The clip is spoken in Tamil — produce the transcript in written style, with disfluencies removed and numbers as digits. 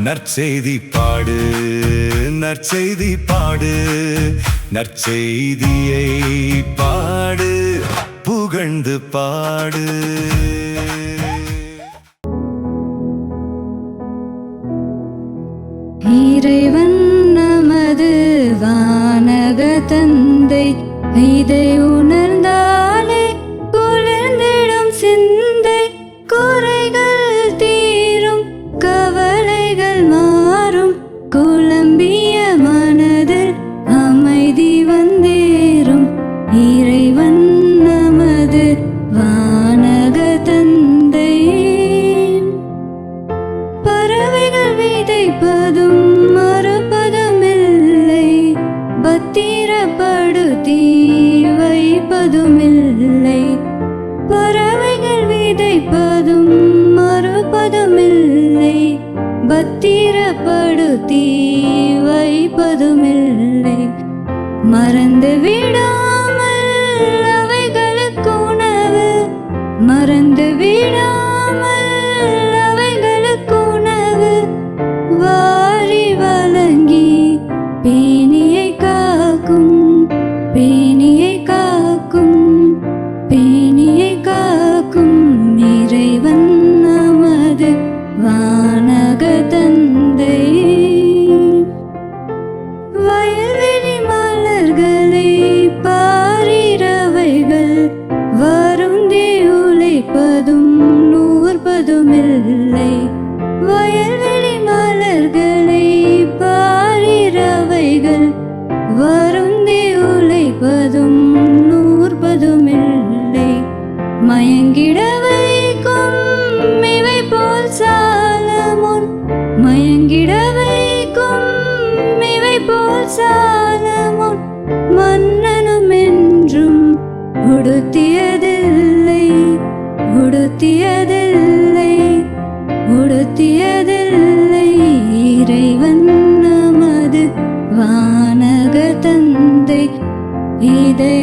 நற்செய்தி பாடு, நற்செய்தி பாடு, நற்செய்தியை பாடு, புகழ்ந்து பாடு. இறைவன் நமது வானக தந்தை, இதை உணர்ந்தாலே குளிர்ந்திடும் சிந்தை, குறைகள் தீரும், கவலைகள் மாறும், குழம்பிய மனதில் அமைதி வந்தேறும். இறைவன் நமது வானக தந்தை. பறவைகள் விதைப்பதும் மறுப்பதுமில்லை, பத்திரப்படுத்தி வைப்பதுமில்லை. பறவைகள் விதைப்பதும் மறுப்பதுமில்லை, பத்திரப்படுத்தி வைப்பதுமில்லை. மறந்து விடாமல் அவைகளுக்கு உணவு, மறந்து விடாமல் அவைகளுக்கு உணவு வாரி வழங்கி பேணியை காக்கும், பேணியை காக்கும், பேணியை காக்கும். இறைவன் நமது வானக தந்தை. வயல்வெளி மலர்களை பாரிரவைகள் வருந்தி உழைப்பதும் நூற்பதுமில்லை. வயல்வெளி மலர்களை பாரிரவைகள் வருந்தி உழைப்பதும் நூற்பதுமில்லை. மயங்கிட வைக்கும் இவை போல் சாலமோன், மயங்கிட வைக்கும் இவை போல் சாலமோன் மன்னனும் என்றும் உடுத்தியதில்லை, உடுத்தியதில்லை, உடுத்தியதில்லை. இறைவன் நமது வானக தந்தை, இதை